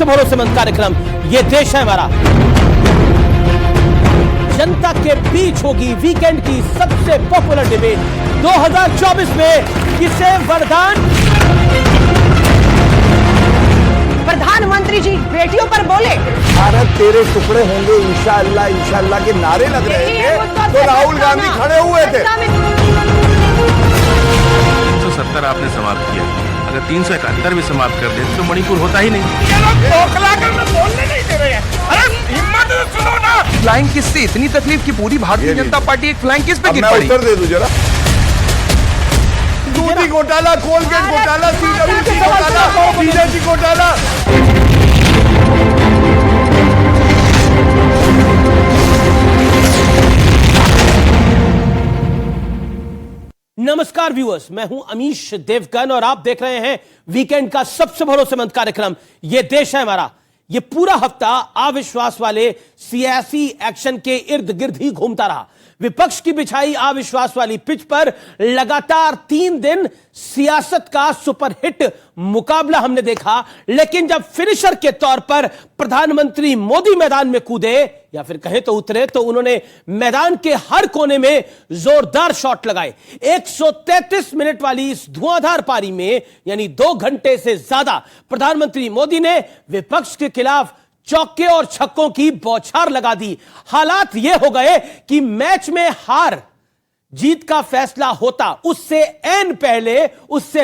सबसे भरोसेमंद कार्यक्रम ये देश है हमारा। जनता के बीच होगी वीकेंड की सबसे पॉपुलर डिबेट 2024 में। किसे वरदान? प्रधानमंत्री जी बेटियों पर बोले भारत तेरे टुकड़े होंगे इंशाअल्लाह इंशाअल्लाह के नारे लग रहे थे तो राहुल गांधी खड़े हुए थे। 370 आपने समाप्त किया, अगर 371 भी समाप्त कर देते तो मणिपुर होता ही नहीं। बोलने नहीं दे रहे हैं। अरे हिम्मत से सुनो ना। फ्लाइंग किस से इतनी तकलीफ की पूरी भारतीय जनता पार्टी एक फ्लाइंग किस पे गिर पड़ी? उत्तर दे दूं जरा। दूधी घोटाला, कोलगेट घोटाला, सीडब्ल्यूसी घोटाला, बीजेपी घोटाला। नमस्कार व्यूअर्स, मैं हूं अमीश देवगन और आप देख रहे हैं वीकेंड का सबसे भरोसेमंद कार्यक्रम ये देश है हमारा। ये पूरा हफ्ता अविश्वास वाले सियासी एक्शन के इर्द गिर्द ही घूमता रहा। विपक्ष की बिछाई अविश्वास वाली पिच पर लगातार 3 दिन सियासत का सुपरहिट मुकाबला हमने देखा, लेकिन जब फिनिशर के तौर पर प्रधानमंत्री मोदी मैदान में कूदे या फिर कहे तो उतरे, तो उन्होंने मैदान के हर कोने में जोरदार शॉट लगाए। 133 मिनट वाली इस धुआंधार पारी में यानी 2 घंटे से ज्यादा प्रधानमंत्री मोदी ने विपक्ष के खिलाफ चौके और छक्कों की बौछार लगा दी। हालात यह हो गए कि मैच में हार जीत का फैसला होता उससे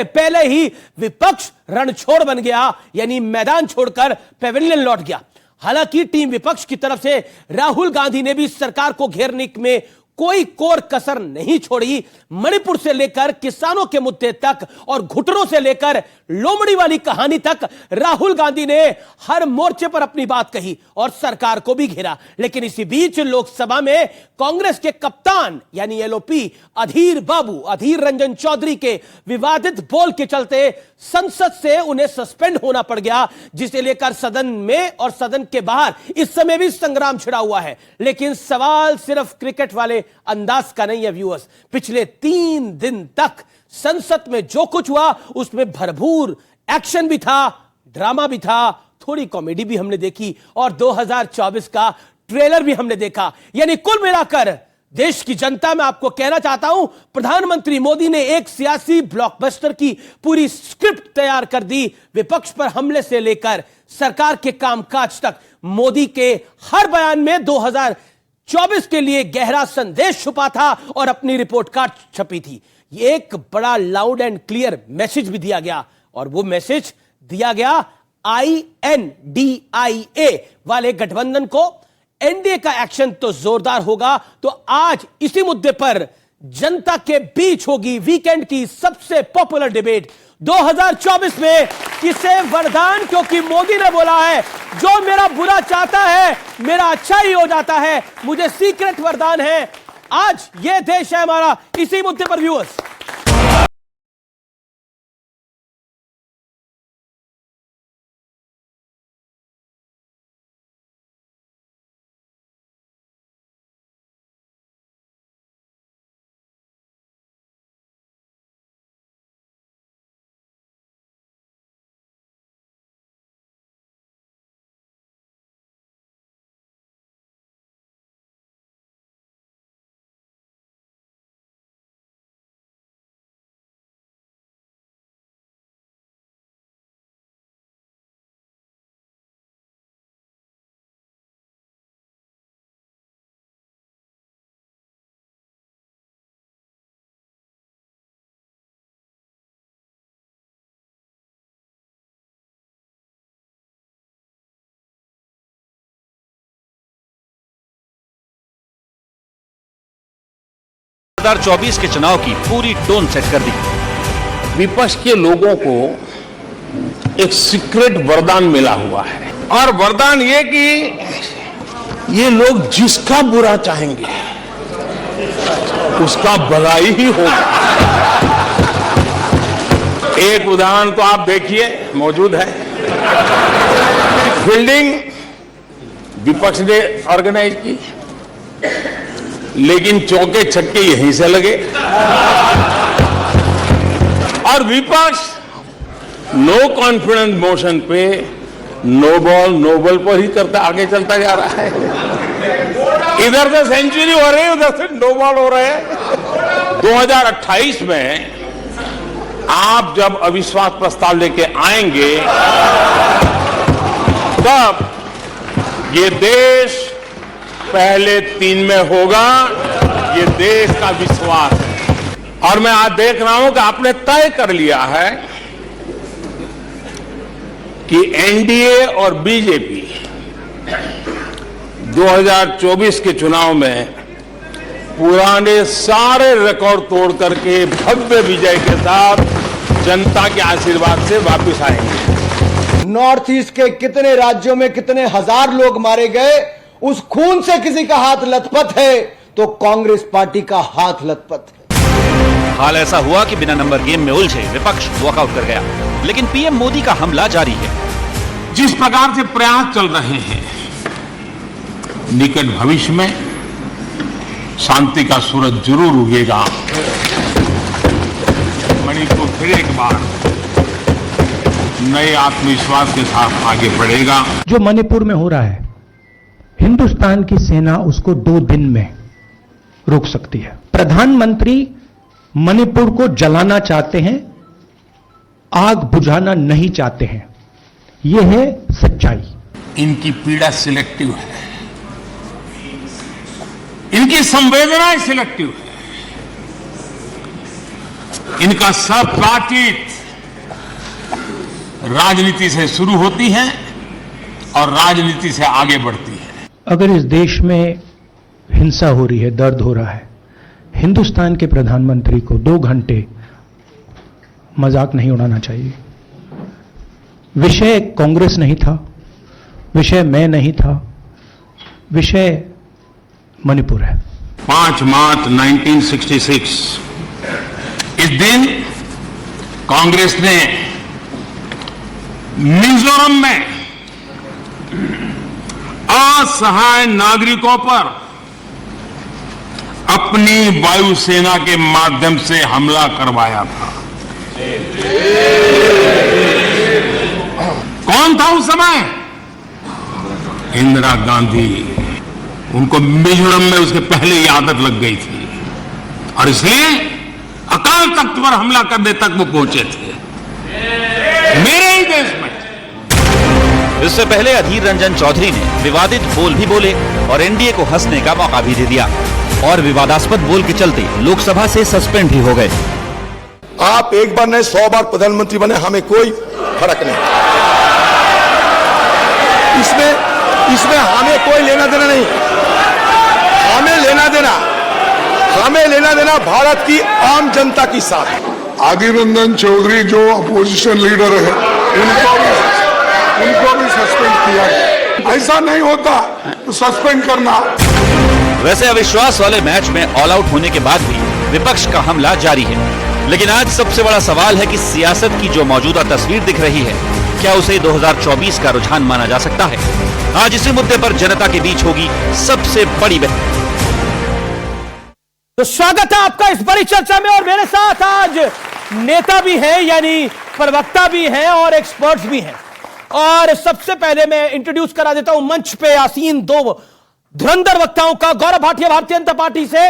पहले ही विपक्ष रणछोड़ बन गया, यानी मैदान छोड़कर पेविलियन लौट गया। हालांकि टीम विपक्ष की तरफ से राहुल गांधी ने भी सरकार को घेरने में कोई कोर कसर नहीं छोड़ी। मणिपुर से लेकर किसानों के मुद्दे तक और घुटनों से लेकर लोमड़ी वाली कहानी तक राहुल गांधी ने हर मोर्चे पर अपनी बात कही और सरकार को भी घेरा। लेकिन इसी बीच लोकसभा में कांग्रेस के कप्तान यानी एलओपी अधीर रंजन चौधरी के विवादित बोल के चलते संसद से उन्हें सस्पेंड होना पड़ गया, जिसे लेकर सदन में और सदन के बाहर इस समय भी संग्राम छिड़ा हुआ है। लेकिन सवाल सिर्फ क्रिकेट वाले अंदाज का नहीं है व्यूअर्स। पिछले 3 दिन तक संसद में जो कुछ हुआ उसमें भरपूर एक्शन भी था, ड्रामा भी था, थोड़ी कॉमेडी भी हमने देखी और 2024 का ट्रेलर भी हमने देखा। यानी कुल मिलाकर देश की जनता, मैं आपको कहना चाहता हूं, प्रधानमंत्री मोदी ने एक सियासी ब्लॉकबस्टर की पूरी स्क्रिप्ट तैयार कर दी। विपक्ष पर हमले से लेकर सरकार के कामकाज तक मोदी के हर बयान में 2024 के लिए गहरा संदेश छुपा था और अपनी रिपोर्ट कार्ड छपी थी। एक बड़ा लाउड एंड क्लियर मैसेज भी दिया गया और वो मैसेज दिया गया INDIA वाले गठबंधन को। एनडीए का एक्शन तो जोरदार होगा, तो आज इसी मुद्दे पर जनता के बीच होगी वीकेंड की सबसे पॉपुलर डिबेट 2024 में। किसे वरदान? क्योंकि मोदी ने बोला है जो मेरा बुरा चाहता है मेरा अच्छा ही हो जाता है, मुझे सीक्रेट वरदान है। आज ये देश है हमारा, इसी मुद्दे पर व्यूअर्स। हजार 2024 के चुनाव की पूरी टोन सेट कर दी। विपक्ष के लोगों को एक सीक्रेट वरदान मिला हुआ है और वरदान ये कि ये लोग जिसका बुरा चाहेंगे उसका भलाई ही होगा। एक उदाहरण तो आप देखिए, मौजूद है। फील्डिंग विपक्ष ने ऑर्गेनाइज की, लेकिन चौके छक्के यहीं से लगे और विपक्ष नो कॉन्फिडेंस मोशन पे नो बॉल नो बॉल पर ही करता आगे चलता जा रहा है। इधर से सेंचुरी हो रही है, उधर से नो बॉल हो रहे हैं। 2028 में आप जब अविश्वास प्रस्ताव लेके आएंगे तब ये देश पहले 3 में होगा। ये देश का विश्वास है। और मैं आज देख रहा हूं कि आपने तय कर लिया है कि एनडीए और बीजेपी 2024 के चुनाव में पुराने सारे रिकॉर्ड तोड़ करके भव्य विजय के साथ जनता के आशीर्वाद से वापस आएंगे। नॉर्थ ईस्ट के कितने राज्यों में कितने हजार लोग मारे गए, उस खून से किसी का हाथ लथपथ है तो कांग्रेस पार्टी का हाथ लथपथ है। हाल ऐसा हुआ कि बिना नंबर गेम में उलझे विपक्ष वॉकआउट कर गया, लेकिन पीएम मोदी का हमला जारी है। जिस प्रकार से प्रयास चल रहे हैं, निकट भविष्य में शांति का सूरज जरूर उगेगा। मणिपुर फिर एक बार नए आत्मविश्वास के साथ आगे बढ़ेगा। जो मणिपुर में हो रहा है, हिंदुस्तान की सेना उसको 2 दिन में रोक सकती है। प्रधानमंत्री मणिपुर को जलाना चाहते हैं, आग बुझाना नहीं चाहते हैं। यह है सच्चाई। इनकी पीड़ा सिलेक्टिव है, इनकी संवेदनाएं सिलेक्टिव है। इनका सब बातचीत राजनीति से शुरू होती है और राजनीति से आगे बढ़ती है। अगर इस देश में हिंसा हो रही है, दर्द हो रहा है, हिंदुस्तान के प्रधानमंत्री को 2 घंटे मजाक नहीं उड़ाना चाहिए। विषय कांग्रेस नहीं था, विषय मैं नहीं था, विषय मणिपुर है। 5 मार्च 1966 इस दिन कांग्रेस ने मिजोरम में असहाय नागरिकों पर अपनी वायुसेना के माध्यम से हमला करवाया था। कौन था उस समय? इंदिरा गांधी। उनको मिजोरम में उसके पहले ही आदत लग गई थी और इसलिए अकाल तख्त पर हमला करने तक वो पहुंचे थे, मेरे ही देश में। इससे पहले अधीर रंजन चौधरी ने विवादित बोल भी बोले और एनडीए को हंसने का मौका भी दे दिया और विवादास्पद बोल के चलते लोकसभा से सस्पेंड भी हो गए। आप एक बार नहीं 100 बार प्रधानमंत्री बने, हमें कोई फर्क नहीं। इसमें हमें कोई लेना देना नहीं। हमें लेना देना भारत की आम जनता की साथ। अधीर रंजन चौधरी जो अपोजिशन लीडर है, उनको भी सस्पेंड किया। ऐसा नहीं होता तो सस्पेंड करना। वैसे अविश्वास वाले मैच में ऑल आउट होने के बाद भी विपक्ष का हमला जारी है, लेकिन आज सबसे बड़ा सवाल है कि सियासत की जो मौजूदा तस्वीर दिख रही है, क्या उसे 2024 का रुझान माना जा सकता है? आज इसी मुद्दे पर जनता के बीच होगी सबसे बड़ी बहस। तो स्वागत है आपका इस बड़ी चर्चा में और मेरे साथ आज नेता भी हैं, यानी प्रवक्ता भी हैं और एक्सपर्ट्स भी हैं। और सबसे पहले मैं इंट्रोड्यूस करा देता हूं मंच पे आसीन 2 धुरंधर वक्ताओं का, गौरव भाटिया भारतीय जनता पार्टी से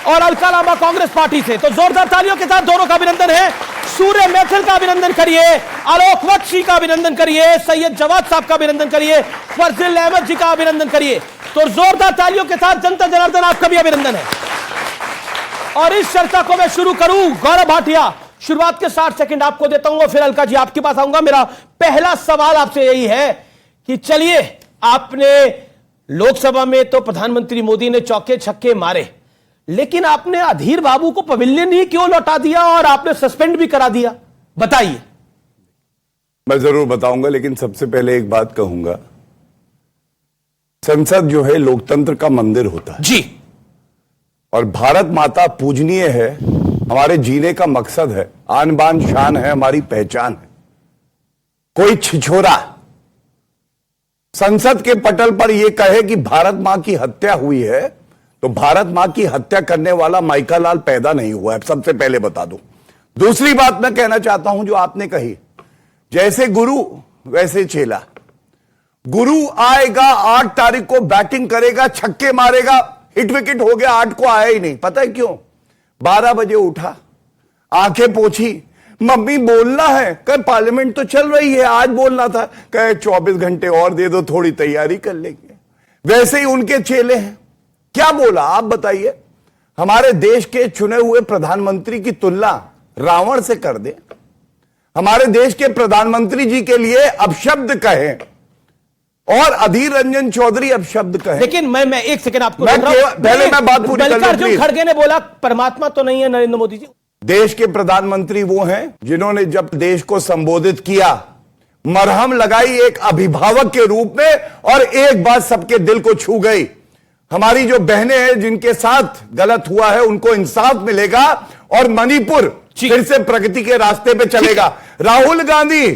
और अलका लांबा कांग्रेस पार्टी से। तो जोरदार तालियों के साथ दोनों का अभिनंदन है। सूर्य मैथिल का अभिनंदन करिए, आलोक वत्सी का अभिनंदन करिए, सैयद जवाद साहब का अभिनंदन करिए, फर्जिल अहमद जी का अभिनंदन करिए। तो जोरदार तालियों के साथ जनता जनार्दन आपका भी अभिनंदन है। और इस चर्चा को मैं शुरू करूं, गौरव भाटिया शुरुआत के 60 सेकंड आपको देता हूं और फिर अलका जी आपके पास आऊंगा। मेरा पहला सवाल आपसे यही है कि चलिए, आपने लोकसभा में तो प्रधानमंत्री मोदी ने चौके छक्के मारे, लेकिन आपने अधीर बाबू को पवेलियन ही क्यों लौटा दिया और आपने सस्पेंड भी करा दिया? बताइए। मैं जरूर बताऊंगा, लेकिन सबसे पहले एक बात कहूंगा। संसद जो है लोकतंत्र का मंदिर होता है जी, और भारत माता पूजनीय है, हमारे जीने का मकसद है, आन बान शान है, हमारी पहचान है। कोई छिछोरा संसद के पटल पर यह कहे कि भारत मां की हत्या हुई है, तो भारत मां की हत्या करने वाला माइका लाल पैदा नहीं हुआ है, सबसे पहले बता दूं। दूसरी बात मैं कहना चाहता हूं, जो आपने कही, जैसे गुरु वैसे चेला। गुरु आएगा 8 तारीख को, बैटिंग करेगा, छक्के मारेगा, हिट विकेट हो गया, 8 को आया ही नहीं। पता है क्यों? 12 बजे उठा, आंखें पोंछी, मम्मी बोलना है। कहे पार्लियामेंट तो चल रही है, आज बोलना था। कहे 24 घंटे और दे दो, थोड़ी तैयारी कर लेंगे। वैसे ही उनके चेले हैं। क्या बोला आप बताइए? हमारे देश के चुने हुए प्रधानमंत्री की तुलना रावण से कर दे, हमारे देश के प्रधानमंत्री जी के लिए अपशब्द कहें और अधीर रंजन चौधरी अपशब्द कहें। लेकिन मैं एक सेकंड आपको पहले मैं बात पूरी कर लूं, मल्लिकार्जुन खड़गे ने बोला परमात्मा तो नहीं है नरेंद्र मोदी जी। देश के प्रधानमंत्री वो हैं जिन्होंने जब देश को संबोधित किया, मरहम लगाई एक अभिभावक के रूप में, और एक बात सबके दिल को छू गई। हमारी जो बहनें हैं जिनके साथ गलत हुआ है उनको इंसाफ मिलेगा और मणिपुर फिर से प्रगति के रास्ते पे चलेगा। राहुल गांधी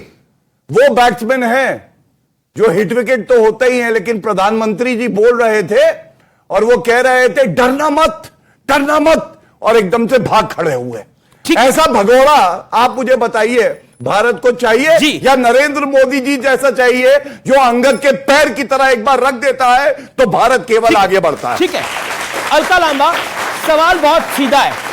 वो बैट्समैन हैं जो हिट विकेट तो होते ही हैं, लेकिन प्रधानमंत्री जी बोल रहे थे और वो कह रहे थे डरना मत, डरना मत, और एकदम से भाग खड़े हुए। ऐसा भगोड़ा आप मुझे बताइए, भारत को चाहिए या नरेंद्र मोदी जी जैसा चाहिए जो अंगद के पैर की तरह एक बार रख देता है तो भारत केवल आगे बढ़ता है? ठीक है अलका लांबा, सवाल बहुत सीधा है।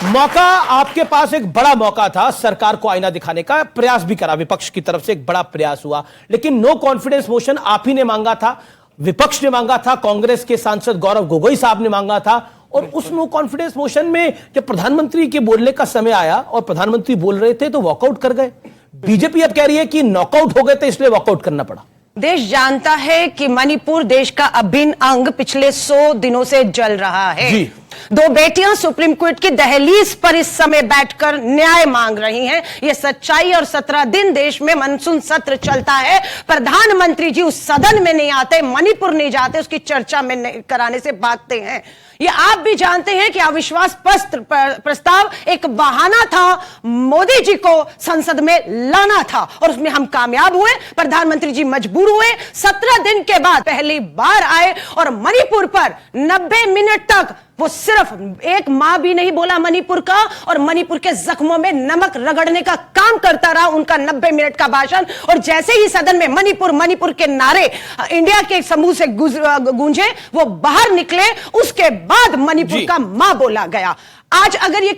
मौका आपके पास, एक बड़ा मौका था सरकार को आईना दिखाने का, प्रयास भी करा, विपक्ष की तरफ से एक बड़ा प्रयास हुआ, लेकिन नो कॉन्फिडेंस मोशन आप ही ने मांगा था, विपक्ष ने मांगा था, कांग्रेस के सांसद गौरव गोगोई साहब ने मांगा था, और उस नो कॉन्फिडेंस मोशन में जब प्रधानमंत्री के बोलने का समय आया और प्रधानमंत्री बोल रहे थे तो वॉकआउट कर गए। बीजेपी अब कह रही है कि नॉकआउट हो गए थे इसलिए वॉकआउट करना पड़ा। देश जानता है कि मणिपुर देश का अभिन्न अंग पिछले 100 दिनों से जल रहा है। जी। 2 बेटियां सुप्रीम कोर्ट की दहलीज पर इस समय बैठकर न्याय मांग रही हैं। यह सच्चाई, और 17 दिन देश में मानसून सत्र चलता है, प्रधानमंत्री जी उस सदन में नहीं आते, मणिपुर नहीं जाते, उसकी चर्चा में कराने से भागते हैं। ये आप भी जानते हैं कि अविश्वास प्रस्ताव एक बहाना था मोदी जी को संसद में लाना था, और उसमें हम कामयाब हुए, प्रधानमंत्री जी मजबूर हुए। 17 दिन के बाद पहली बार आए और मणिपुर पर 90 मिनट तक वो सिर्फ एक मां भी नहीं बोला मणिपुर का, और मणिपुर के जख्मों में नमक रगड़ने का काम करता रहा उनका 90 मिनट का भाषण। और जैसे ही सदन में मणिपुर मणिपुर के नारे इंडिया के समूह से गूंजे, वो बाहर निकले, उसके बाद मणिपुर का मां बोला गया। आज अगर ये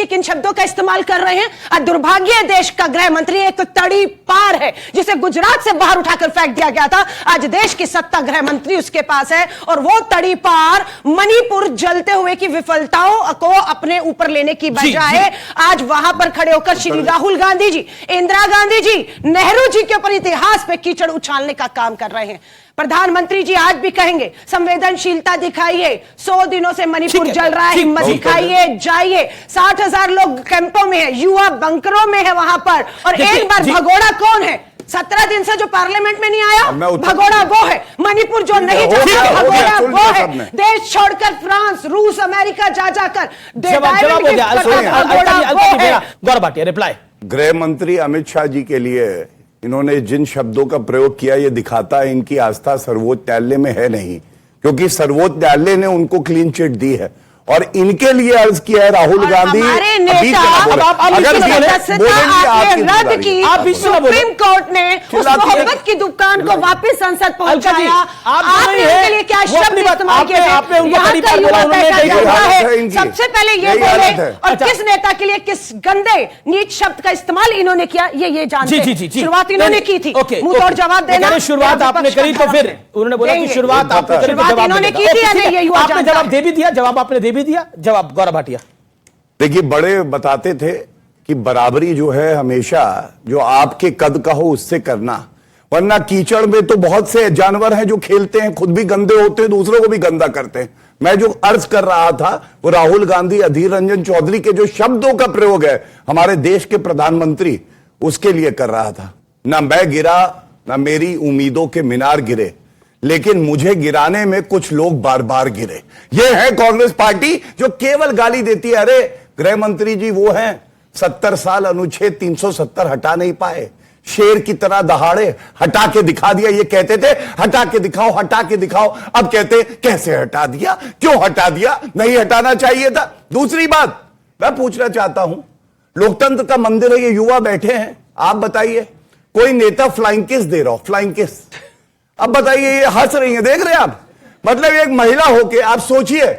किन शब्दों का इस्तेमाल कर रहे हैं, दुर्भाग्य देश का गृह मंत्री एक तड़ी पार है जिसे गुजरात से बाहर उठाकर फेंक दिया गया था, आज देश की सत्ता गृह मंत्री उसके पास है, और वो तड़ी पार मणिपुर जलते हुए की विफलताओं को अपने ऊपर लेने की बजाय आज वहां पर खड़े होकर श्री राहुल गांधी जी, इंदिरा गांधी जी, नेहरू जी के ऊपर इतिहास पे कीचड़ उछालने का काम कर रहे हैं। प्रधानमंत्री जी आज भी कहेंगे संवेदनशीलता दिखाइए, 100 दिनों से मणिपुर जल रहा है, हिम्मत दिखाइए, जाइए। 60,000 लोग कैंपों में है, युवा बंकरों में है वहां पर, और एक बार भगोड़ा कौन है? 17 दिन से जो पार्लियामेंट में नहीं आया, भगोड़ा वो है। मणिपुर जो नहीं चाहता, भगोड़ा वो है। देश छोड़कर फ्रांस, रूस, अमेरिका जा जाकर गौरव भाटिया रिप्लाई। गृह मंत्री अमित शाह जी के लिए इन्होंने जिन शब्दों का प्रयोग किया, ये दिखाता है इनकी आस्था सर्वोच्च न्यायालय में है नहीं, क्योंकि सर्वोच्च न्यायालय ने उनको क्लीन चिट दी है और इनके लिए अर्ज किया है राहुल गांधी। सुप्रीम कोर्ट ने उस मोहब्बत की दुकान को वापस संसद पहुंचाया। आपने उनके लिए क्या शब्द इस्तेमाल किए थे? सबसे पहले ये बोले, और किस नेता के लिए किस गंदे नीच शब्द का इस्तेमाल इन्होंने किया, ये जानते हैं। शुरुआत इन्होंने की थी, मुंह तोड़ जवाब देना। शुरुआत आपने करी तो फिर उन्होंने बोला कि शुरुआत आपने करी, इन्होंने की थी, आपने जवाब दे भी दिया, जवाब आपने दे भी दिया। जवाब गौरव भाटिया। देखिए, बड़े बताते थे कि बराबरी जो है हमेशा जो आपके कद का हो उससे करना, वरना कीचड़ में तो बहुत से जानवर हैं जो खेलते हैं, खुद भी गंदे होते हैं, दूसरों को भी गंदा करते हैं। मैं जो अर्ज कर रहा था वो राहुल गांधी, अधीर रंजन चौधरी के जो शब्दों का प्रयोग है हमारे देश के प्रधानमंत्री, उसके लिए कर रहा था। ना मैं गिरा, ना मेरी उम्मीदों के मीनार गिरे, लेकिन मुझे गिराने में कुछ लोग बार बार गिरे। यह है कांग्रेस पार्टी जो केवल गाली देती है। अरे गृह मंत्री जी वो हैं 70 साल अनुच्छेद 370 हटा नहीं पाए, शेर की तरह दहाड़े हटा के दिखा दिया। ये कहते थे हटा के दिखाओ, हटा के दिखाओ, अब कहते कैसे हटा दिया, क्यों हटा दिया, नहीं हटाना चाहिए था। दूसरी बात मैं पूछना चाहता हूं, लोकतंत्र का मंदिर है, ये युवा बैठे हैं, आप बताइए कोई नेता फ्लाइंग किस दे रहा हो, फ्लाइंग किस? अब बताइए, ये हंस रही है, देख रहे हैं आप? मतलब एक महिला होके आप सोचिए,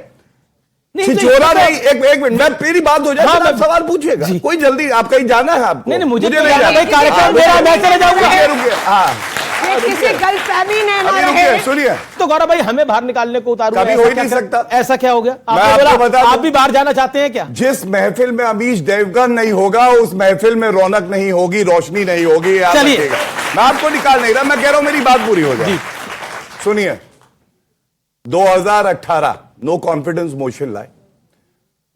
छिछोरा नहीं, एक मिनट, मैं मेरी बात हो जाए, हाँ, आप सवाल पूछिएगा, कोई जल्दी, आप कहीं जाना है आपको? नहीं, मुझे नहीं जाना है, कार्यक्रम मेरा, मैं चले जाऊंगा। रुकिए, हाँ, किसी गलतफहमी ने ना अभी रहे। रुकिए, सुनिए, तो गौरव भाई हमें बाहर निकालने को उतारू, कभी ऐसा हो ही क्या नहीं कर- सकता। ऐसा क्या हो गया? मैं आपने आपको बोला बता दूं, आप भी बाहर जाना चाहते हैं क्या? जिस महफिल में अमीश देवगन नहीं होगा, उस महफिल में रौनक नहीं होगी, रोशनी नहीं होगी, याद चलिए। रखिएगा। मैं आपको निकाल नहीं रहा, मैं कह रहा हूं मेरी बात पूरी हो जाए। सुनिए, 2018 नो कॉन्फिडेंस मोशन लाए,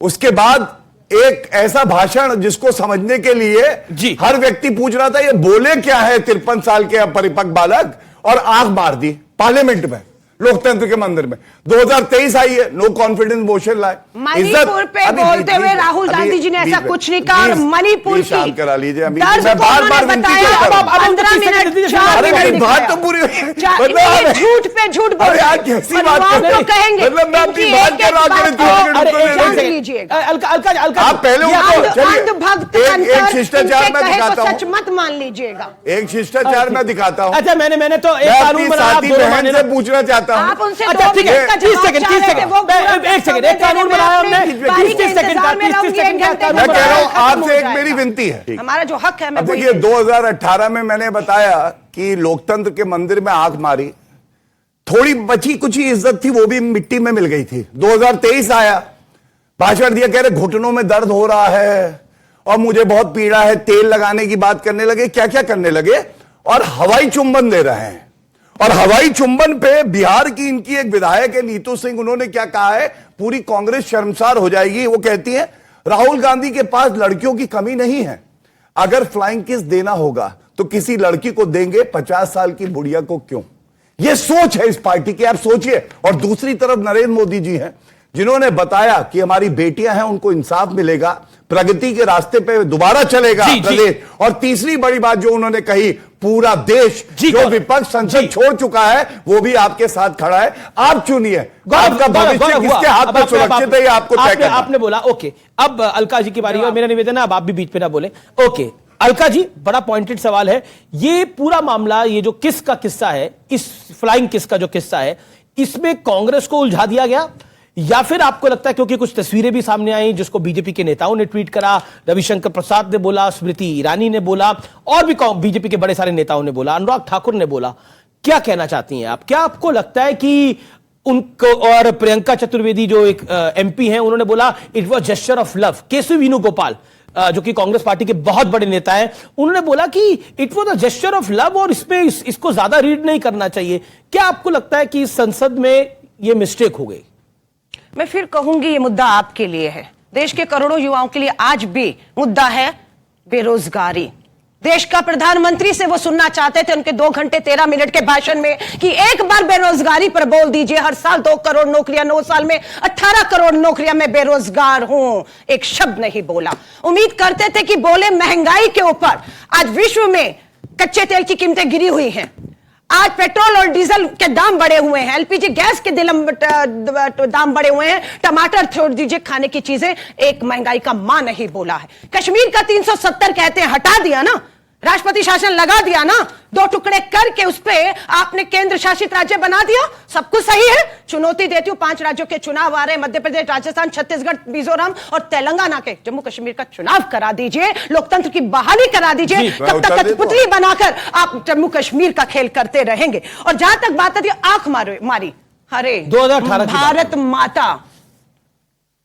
उसके बाद एक ऐसा भाषण जिसको समझने के लिए जी। हर व्यक्ति पूछ रहा था ये बोले क्या है 53 साल के अपरिपक्व बालक, और आंख मार दी पार्लियामेंट में, लोकतंत्र के मंदिर में। 2023 आई है, नो कॉन्फिडेंस मोशन लाए। मणिपुर पे बोलते हुए राहुल गांधी जी ने ऐसा कुछ नहीं कहा, और मणिपुर शांत करा लीजिए, अभी दर्ज मैं को बार उन्होंने बार विनती बताया, करता हूं। अब 15 मिनट 4 अरे मिनट मेरी बात दिखाया। तो पूरी हुई। इनके झूठ पे झूठ बोल अरे रहे यार हैं। कैसी और बात वो कर रहे आपको हैं? कहेंगे, मतलब मैं अपनी इनकी बात एक-एक कर रहा हूं, बात अरे को- अरे एक जान सेकंड, लीजिएगा। अलका आप पहले ये उनको अंधभक्त एक बनकर शिष्टाचार इनके मैं कहे को दिखाता सच हूं, मत मान लीजिएगा। एक शिष्टाचार मैं दिखाता हूं। अच्छा, मैंने तो एक मैं कानून अपनी बनाया, साथी दोनों बहन माने से ना। पूछना चाहता हूं। आप उनसे अच्छा, 2 ठीक है, मिनट का 30 जवाब सेकंड, चाह 30 रहे थे, सेकंड। वो पूरा एक सेकंड, प्रस्ताव एक कानून देने में बनाया आपने हमने, बारी 30 के सेकंड का, इंतजार में 30 रहूंगी, सेकंड 1 का घंटे कानून मैं में कह रहा हूं खत्म हो आपसे एक जाएगा। मेरी विनती है। हमारा जो हक है मैं अब वो देखिए, 2018 में मैंने बताया कि लोकतंत्र के मंदिर में आंख मारी, थोड़ी बची कुछ ही इज्जत थी, वो भी मिट्टी में मिल गई थी। 2023 आया, भाषण दिया, कह रहे घुटनों में दर्द हो रहा है और मुझे बहुत पीड़ा है, तेल लगाने की बात करने लगे, क्या क्या करने लगे, और हवाई चुंबन दे रहे हैं। और हवाई चुंबन पे बिहार की इनकी एक विधायक है नीतू सिंह, उन्होंने क्या कहा है, पूरी कांग्रेस शर्मसार हो जाएगी। वो कहती है राहुल गांधी के पास लड़कियों की कमी नहीं है, अगर फ्लाइंग किस देना होगा तो किसी लड़की को देंगे, 50 साल की बुढ़िया को क्यों? यह सोच है इस पार्टी की, आप सोचिए। और दूसरी तरफ नरेंद्र मोदी जी हैं, जिन्होंने बताया कि हमारी बेटियां हैं, उनको इंसाफ मिलेगा, प्रगति के रास्ते पे दोबारा चलेगा प्रदेश। और तीसरी बड़ी बात जो उन्होंने कही, पूरा देश जो विपक्ष संसद छोड़ चुका है वो भी आपके साथ खड़ा है, आप चुनिए, आपका भविष्य किसके हाथ में सुरक्षित है, ये आपको तय करना। आपने बोला, ओके, अब अलका जी की बारी है और मेरा निवेदन है अब आप भी बीच पे ना बोले। ओके अलका जी, बड़ा पॉइंटेड सवाल है, ये पूरा मामला, ये जो किस का किस्सा है, इस फ्लाइंग किस का जो किस्सा है, इसमें कांग्रेस को उलझा दिया गया, या फिर आपको लगता है क्योंकि कुछ तस्वीरें भी सामने आई जिसको बीजेपी के नेताओं ने ट्वीट करा, रविशंकर प्रसाद ने बोला, स्मृति ईरानी ने बोला, और भी बीजेपी के बड़े सारे नेताओं ने बोला, अनुराग ठाकुर ने बोला, क्या कहना चाहती हैं आप? क्या आपको लगता है कि उनको, और प्रियंका चतुर्वेदी जो एक एमपी हैं, उन्होंने बोला it was gesture of love. KC Venugopal जो कि कांग्रेस पार्टी के बहुत बड़े नेता हैं, उन्होंने बोला कि it was a gesture of love और इसमें इसको ज्यादा रीड नहीं करना चाहिए। क्या आपको लगता है कि संसद में यह मिस्टेक हो गई? मैं फिर कहूंगी ये मुद्दा आपके लिए है, देश के करोड़ों युवाओं के लिए आज भी मुद्दा है बेरोजगारी। देश का प्रधानमंत्री से वो सुनना चाहते थे उनके 2 घंटे 13 मिनट के भाषण में कि एक बार बेरोजगारी पर बोल दीजिए, हर साल 2 करोड़ नौकरियां, 9 साल में 18 करोड़ नौकरियां, मैं बेरोजगार हूं, एक शब्द नहीं बोला। उम्मीद करते थे कि बोले महंगाई के ऊपर। आज विश्व में कच्चे तेल की कीमतें गिरी हुई हैं, आज पेट्रोल और डीजल के दाम बढ़े हुए हैं, एलपीजी गैस के दाम बढ़े हुए हैं, टमाटर छोड़ दीजिए, खाने की चीजें, एक महंगाई का मां नहीं बोला है। कश्मीर का 370 कहते हैं, हटा दिया ना, राष्ट्रपति शासन लगा दिया ना, 2 टुकड़े करके उस पे आपने केंद्र शासित राज्य बना दिया, सब कुछ सही है। चुनौती देती हूं, 5 राज्यों के चुनाव आ रहे हैं, मध्य प्रदेश, राजस्थान, छत्तीसगढ़, मिजोरम और तेलंगाना के, जम्मू कश्मीर का चुनाव करा दीजिए, लोकतंत्र की बहाली करा दीजिए। कब तक कठपुतली बनाकर आप जम्मू कश्मीर का खेल करते रहेंगे? और जहां तक बात आती है आंख मारी, अरे 2018 भारत माता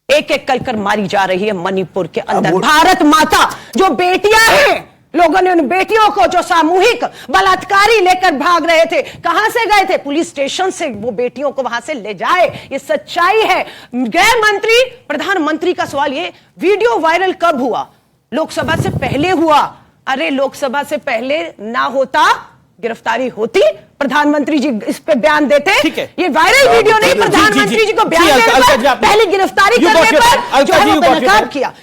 एक एक कर मारी जा रही है मणिपुर के अंदर। भारत माता जो बेटियां हैं, लोगों ने उन बेटियों को जो सामूहिक बलात्कारी लेकर भाग रहे थे, कहां से गए थे? पुलिस स्टेशन से वो बेटियों को वहां से ले जाए, ये सच्चाई है। गृह मंत्री, प्रधानमंत्री का सवाल, ये वीडियो वायरल कब हुआ? लोकसभा से पहले हुआ। अरे लोकसभा से पहले ना होता, गिरफ्तारी होती, प्रधानमंत्री जी इस पे बयान देते। ये वायरल वीडियो नहीं, प्रधानमंत्री जी को बयान देने पर, पहले गिरफ्तारी करने पर जो है वो बेनकाब किया।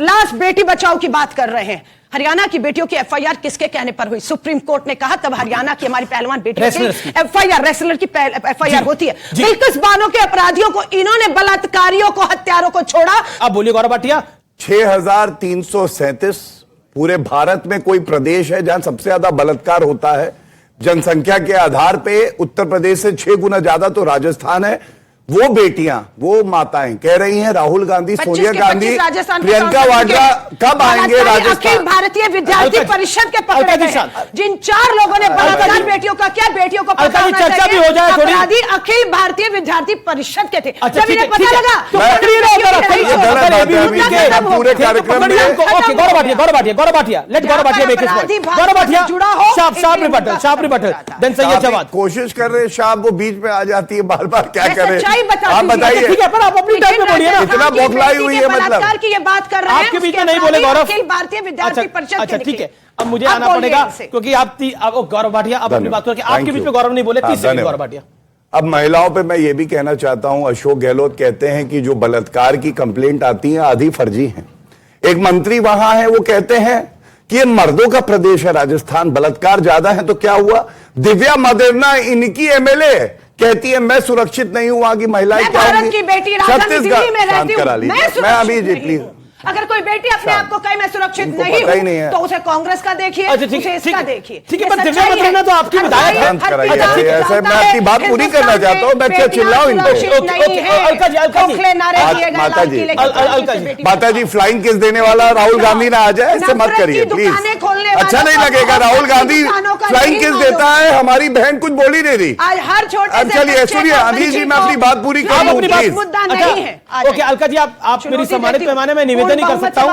लास्ट बेटी बचाओ की बात कर रहे हैं। हरियाणा की बेटियों की एफआईआर किसके कहने पर हुई? सुप्रीम कोर्ट ने कहा, तब हरियाणा की हमारी पहलवान बेटियों की एफआईआर, रेसलर की एफआईआर होती है। बिल्किस बानो के अपराधियों को, इन्होंने बलात्कारियों को, हत्यारों को छोड़ा। अब बोलिए गौरव भाटिया। 6337 पूरे भारत में कोई प्रदेश है जहां सबसे ज्यादा बलात्कार होता है? जनसंख्या के आधार पे उत्तर प्रदेश से 6 गुना ज्यादा तो राजस्थान है। वो बेटियां, वो माताएं कह रही हैं राहुल गांधी, सोनिया गांधी, प्रियंका वाड्रा कब आएंगे राजस्थान? अखिल भारतीय विद्यार्थी परिषद के पकड़े गए जिन 4 लोगों ने बलात्कार बेटियों का किया, बेटियों को पता होना चर्चा भी हो जाए थोड़ी। अपराधी अखिल भारतीय विद्यार्थी परिषद के थे। अच्छा, जब इन्हें पता लगा तो पूरे कार्यक्रम में गौरव भाटिया कोशिश कर रहे हैं, शाह वो बीच में आ जाती है बार बार, क्या करें? सच्चाई आप बताइए। ठीक है, पर आप अपनी टाइम में बोलिए ना। इतना बौखलाई हुई है, मतलब बलात्कार की ये बात कर रहे हैं आपके बीच में नहीं बोले गौरव। अखिल भारतीय विद्यार्थी परिषद अच्छा के ठीक है, लिखे। अब मुझे आप आना बोलिए पड़ेगा इनसे। क्योंकि आप गौरव भाटिया आप अपनी बात करके आपके बीच में गौरव नहीं बोले। 30 सेकंड गौरव भाटिया। अब महिलाओं पे मैं ये भी कहना चाहता हूं, अशोक गहलोत कहते हैं कि जो बलात्कार की कंप्लेंट आती है आधी फर्जी है। एक मंत्री वहां है, वो कहते हैं कि ये मर्दों का प्रदेश है राजस्थान, बलात्कार ज्यादा है। तो क्या हुआ? दिव्या मदेरना इनकी एमएलए कहती है मैं सुरक्षित नहीं हूं, वहां की महिलाएं क्या भारत होंगी? की बेटी राजधानी दिल्ली में रहती हूं, मैं अभी प्लीज, अगर कोई बेटी अपने आप को कहे मैं सुरक्षित उनको नहीं पता ही नहीं है। हूं तो उसे कांग्रेस का देखिए, उसे इसका देखिए। ठीक है, पर दिव्या मदेरना तो आपकी विधायक है। ऐसे मैं आपकी बात पूरी करना चाहता हूं, मैं क्या चिल्लाऊं इनको? माता जी फ्लाइंग किस देने वाला राहुल गांधी ना आ जाए, ऐसे मत करिए प्लीज। अच्छा नहीं लगेगा, राहुल गांधी फ्लाइंग किस देता है, हमारी बहन कुछ बोली नहीं रही। आज हर छोटे चलिए सुनिए अनिल जी, मैं अपनी बात पूरी कर लूं प्लीज। मुद्दा नहीं है। ओके अलका जी, आप मेरी सम्मानित पैमाने में निवेदन नहीं कर सकता हूं।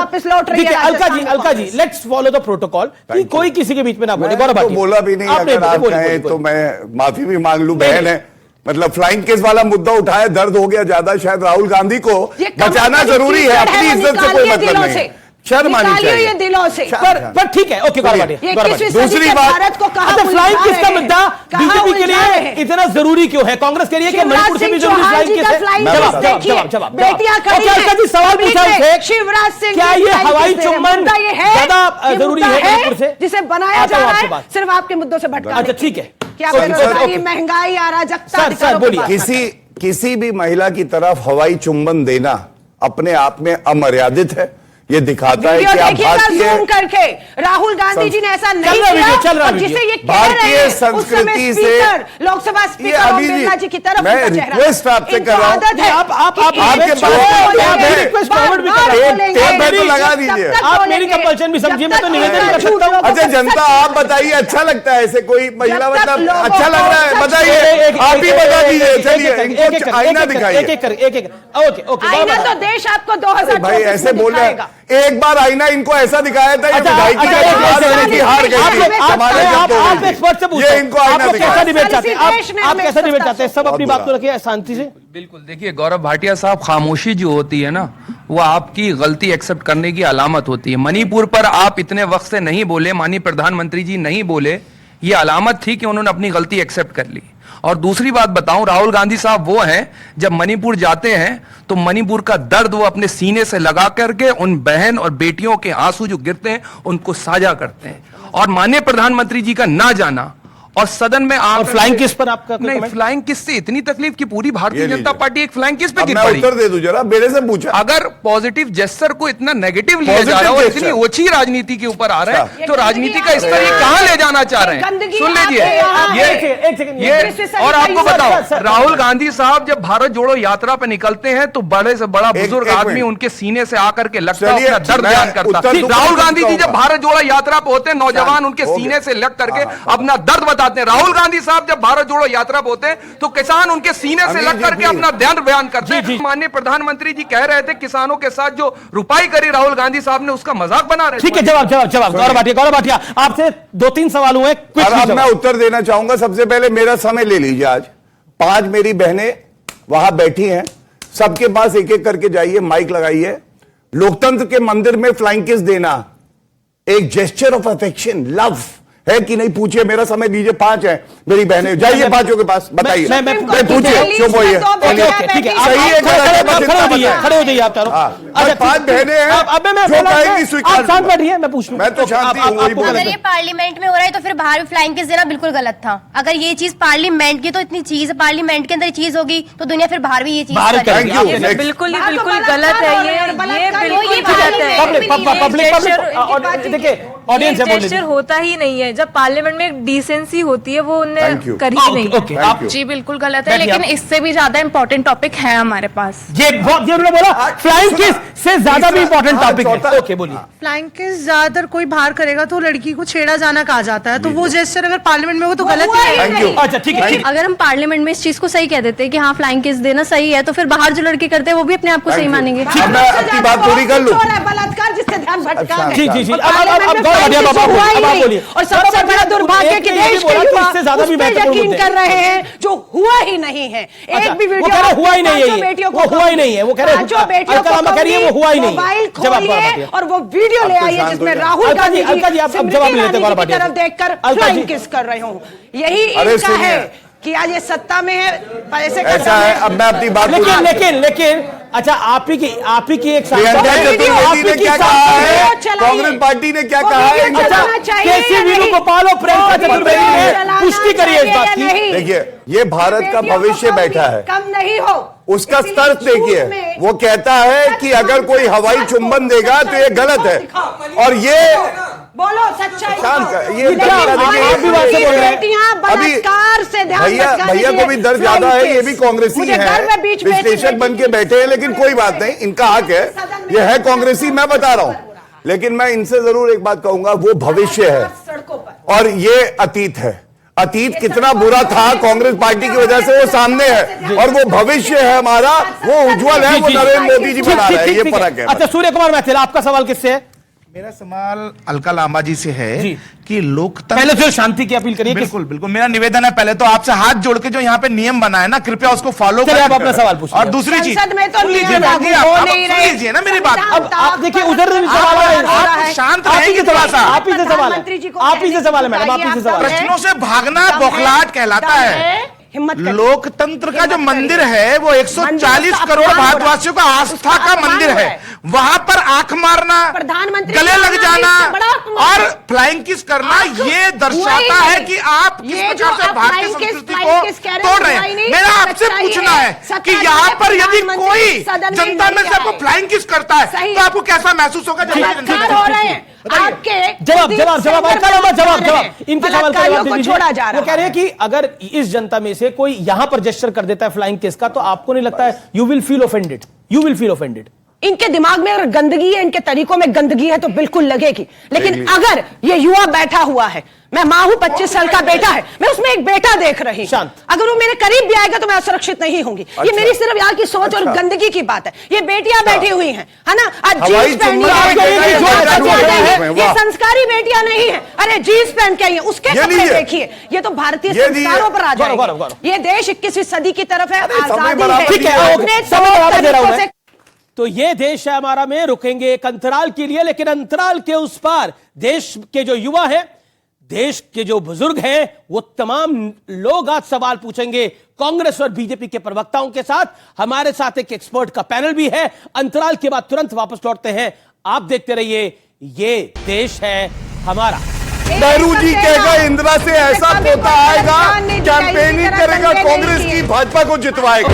ठीक है Alka ji, let's follow the protocol कि कोई किसी के बीच में ना बोले। गौरव भाटिया बोला भी नहीं, अगर आप कहें तो मैं माफी भी मांग लूं, बहन है। मतलब फ्लाइंग केस वाला मुद्दा उठाया, दर्द हो गया ज्यादा, शायद राहुल गांधी को बचाना जरूरी है, अपनी इज्जत से कोई मतलब नहीं, शर्म आनी चाहिए दिलों से। पर ठीक है, ओके गौरव भाटिया। दूसरी बात, भारत को कहां फ्लाइंग किस का मुद्दा बीजेपी के लिए इतना जरूरी क्यों है, कांग्रेस के लिए कि मणिपुर से भी जरूरी फ्लाइंग किस है? जवाब बेटियां खड़ी अलका जी सवाल पूछा है, शिवराज सिंह क्या ये हवाई चुम्बन ज्यादा जरूरी है मणिपुर से, जिसे बनाया जा रहा है सिर्फ आपके मुद्दों से भटका? अच्छा ठीक है, क्या बेरोजगारी, महंगाई, अराजकता? सर बोलिए। किसी भी महिला की तरफ हवाई चुंबन देना अपने आप में अमर्यादित है। ये दिखाता है कि आप जूम करके राहुल गांधी जी ने ऐसा नहीं किया, और जिसे ये भारतीय संस्कृति से लोकसभा स्पीकर ओम बिरला जी की तरफ मैं रिक्वेस्ट आपसे कर रहा हूं, लगा दीजिए, आप मेरी कंपल्शन भी समझिए, मैं तो निवेदन कर सकता हूं। अच्छा जनता आप बताइए, अच्छा लगता है ऐसे कोई महिला, मतलब अच्छा लग रहा है? बताइए, आप ही बता दीजिए। चलिए इनको आईना दिखाइए। ओके आईना तो देश आपको 2024 भाई ऐसे बोल रहे हैं, एक बार आईना इनको ऐसा दिखाया था, ये विधायकी का चुनाव लड़ने की हार गई थी। आप एक्सपर्ट से पूछिए, ये इनको आईना कैसा दिखाया। डिबेट चाहते हैं आप कैसा डिबेट चाहते हैं? सब अपनी बात को रखिए शांति से। बिल्कुल, देखिए गौरव भाटिया साहब, खामोशी जो होती है ना, वो आपकी गलती एक्सेप्ट करने की अलामत होती है। मणिपुर पर आप इतने वक्त से नहीं बोले, माननीय प्रधानमंत्री जी नहीं बोले, ये अलामत थी कि उन्होंने अपनी गलती एक्सेप्ट कर ली। और दूसरी बात बताऊं, राहुल गांधी साहब वो हैं, जब मणिपुर जाते हैं तो मणिपुर का दर्द वो अपने सीने से लगा करके उन बहन और बेटियों के आंसू जो गिरते हैं उनको साझा करते हैं। और माननीय प्रधानमंत्री जी का ना जाना और सदन में आप फ्लाइंग किस पर आपका नहीं, फ्लाइंग किस से इतनी तकलीफ की पूरी भारतीय जनता पार्टी एक फ्लाइंग किस पे गिर मैं पड़ी? उत्तर दे दूं जरा, मेरे से पूछा। अगर पॉजिटिव जेस्चर को इतना नेगेटिव लिया जा रहा है और इतनी ओछी राजनीति के ऊपर आ रहा है, तो राजनीति का स्तर ये कहां ले जाना चाह रहे हैं? सुन लीजिए, ये और आपको बताओ, राहुल गांधी साहब जब भारत जोड़ो यात्रा पे निकलते हैं तो बड़े से बड़ा बुजुर्ग आदमी उनके सीने से आकर के लगता है, अपना दर्द बयान करता है। राहुल गांधी जी जब भारत जोड़ो यात्रा पे होते हैं, नौजवान उनके सीने से लग करके अपना दर्द बताते हैं। राहुल गांधी साहब जब भारत जोड़ो यात्रा पे होते हैं तो किसान उनके सीने से लग करके अपना दर्द बयान करते हैं। माननीय प्रधानमंत्री जी कह रहे थे किसानों के साथ जो रुपाई करी राहुल गांधी साहब ने, उसका मजाक बना रहे। ठीक है, जवाब गौरव भाटिया आपसे 2-3 सवाल हुए, अब मैं उत्तर देना चाहूंगा। सबसे पहले मेरा समय ले लीजिए। आज 5 मेरी बहनें वहां बैठी हैं, सबके पास एक एक करके जाइए, माइक लगाइए। लोकतंत्र के मंदिर में फ्लाइंग किस देना एक जेस्चर ऑफ अफेक्शन, लव है कि नहीं? पूछिए, मेरा समय लीजिए। 5 है, मेरी बहनें, जाइए बाजू के पास, बताइए, मैं पूछिए, चुप होइए। ठीक है, सही है, खड़े हो जाइए आप चारों। अच्छा, 5 बहनें हैं अब मैं जो कहेंगी स्वीकार। आप शांत बैठिए, मैं पूछ लूं। मैं तो शांति हूं, वही बोल अगर ये पार्लियामेंट में हो रहा है तो फिर बाहर भी फ्लाइंग किस देना बिल्कुल गलत था। अगर ये चीज पार्लियामेंट की, तो इतनी चीज पार्लियामेंट के अंदर चीज होगी तो दुनिया फिर बाहर भी ये चीज थैंक यू। बिल्कुल गलत है ये बिल्कुल गलत है। देखिए ऑडियंस है, बोलिए। होता ही नहीं है। जब पार्लियामेंट में डिसेंसी होती है वो उन्हें करी ही नहीं। आप जी बिल्कुल गलत है, लेकिन इससे भी ज्यादा इम्पोर्टेंट टॉपिक है हमारे पास। ये उन्होंने बोला फ्लाइंग किस से ज्यादा भी इम्पोर्टेंट टॉपिक है। ओके, बोलिए। फ्लाइंग किस ज्यादातर कोई बाहर करेगा तो लड़की को छेड़ा जाना कहा जाता है, तो वो जेस्चर अगर पार्लियामेंट में हो तो गलत ही है। अच्छा, ठीक है। अगर हम पार्लियामेंट में इस चीज को सही कह देते हैं कि हाँ फ्लाइंग किस देना सही है, तो फिर बाहर जो लड़के करते हैं वो भी अपने आप को सही मानेंगे। मैं अपनी बात पूरी कर लूं। बलात्कार जिससे ध्यान भटका है। जी। अब बोलिए। और सबसे बड़ा दुर्भाग्य कि देश के युवा इससे ज्यादा भी उस पे यकीन कर रहे हैं जो हुआ ही नहीं है। एक भी वीडियो हुआ ही नहीं है, वो हुआ ही नहीं है, वो कह रहे हैं जो बेटियों को वो हुआ ही नहीं। मोबाइल खोलिए और वो वीडियो ले आइए जिसमें राहुल गांधी की तरफ देखकर फ्लाइंग किस कर रहे हो। यही इनका है कि आज ये सत्ता में है, पैसे ऐसा है। अब मैं अपनी बात लेकिन अच्छा, आप ही की एक प्रियंका चतुर्वेदी ने क्या कहा है, कांग्रेस पार्टी ने क्या कहा है, केसी वेणुगोपाल और प्रियंका चतुर्वेदी ने पुष्टि करी है इस बात की। देखिए, ये भारत का भविष्य बैठा है, कम नहीं हो उसका स्तर देखिए। वो कहता है कि अगर कोई हवाई चुंबन देगा तो ये गलत है, और ये बोलो सच्चाई। ये बलात्कार से भैया को भी दर्द ज्यादा है, ये भी कांग्रेसी है, विश्लेषक बन के बैठे हैं, लेकिन कोई बात नहीं, इनका हक है, ये है कांग्रेसी, मैं बता रहा हूं। लेकिन मैं इनसे जरूर एक बात कहूंगा, वो भविष्य है और ये अतीत है। अतीत कितना बुरा था कांग्रेस पार्टी की वजह से, वो सामने है, और वो भविष्य है हमारा, वो उज्जवल है, वो नरेंद्र मोदी जी बना रहे हैं, ये फर्क है। अच्छा, सूर्य कुमार मैथिल, आपका सवाल किससे है? मेरा सवाल अलका लांबा जी से है कि लोकतंत्र, पहले तो शांति की अपील करिए। बिल्कुल। मेरा निवेदन है पहले तो आपसे हाथ जोड़ के जो यहाँ पे नियम बना है ना, कृपया उसको फॉलो करें। आप अपना सवाल पूछिए। और दूसरी चीज, संसद में तो लीजिए ना मेरी बात। अब आप देखिए, उधर आप शांत रहेंगे थोड़ा सा। आप ही से सवाल है मैडम, आप ही से सवाल। प्रश्नों से भागना बौखलाहट कहलाता है। लोकतंत्र का जो मंदिर है वो 140 करोड़ भारतवासियों का आस्था का मंदिर है, वहां पर आंख मारना, गले लग जाना और फ्लाइंग किस करना, ये दर्शाता है कि आप किस प्रकार से भारतीय संस्कृति को तोड़ रहे हैं। मेरा आपसे पूछना है कि यहाँ पर यदि कोई जनता में से आपको फ्लाइंग किस करता है तो आपको कैसा महसूस होगा? जवाब इनके सवाल का जवाब दीजिए। वो कह रहे हैं कि अगर इस जनता में से कोई यहां पर जेस्चर कर देता है फ्लाइंग किस का, तो आपको नहीं लगता है यू विल फील ऑफेंडेड? इनके दिमाग में अगर गंदगी है, इनके तरीकों में गंदगी है तो बिल्कुल लगेगी। लेकिन अगर ये युवा बैठा हुआ है, मैं मां हूं, 25 साल का बेटा है, मैं उसमें एक बेटा देख रही हूं, अगर वो मेरे करीब भी आएगा तो मैं असुरक्षित नहीं होंगी। ये मेरी सिर्फ यहाँ की सोच और गंदगी की बात है। ये बेटियां बैठी हुई हैं, है ना, आज जीन्स पहनी है, ये संस्कारी बेटियां नहीं है। अरे जीन्स पहन के आई है, उसके कपड़े देखिए, ये तो भारतीय संस्कारों पर आ जाएंगे। ये देश 21वीं सदी की तरफ है, आजादी है। तो ये देश है हमारा में रुकेंगे एक अंतराल के लिए, लेकिन अंतराल के उस पार देश के जो युवा हैं, देश के जो बुजुर्ग हैं, वो तमाम लोग आज सवाल पूछेंगे कांग्रेस और बीजेपी के प्रवक्ताओं के साथ। हमारे साथ एक एक्सपर्ट का पैनल भी है। अंतराल के बाद तुरंत वापस लौटते हैं। आप देखते रहिए, ये देश है हमारा। नेहरू जी कहेगा इंदिरा से ऐसा पोता आएगा, कैंपेनिंग करेगा कांग्रेस की, भाजपा को जितवाएगा।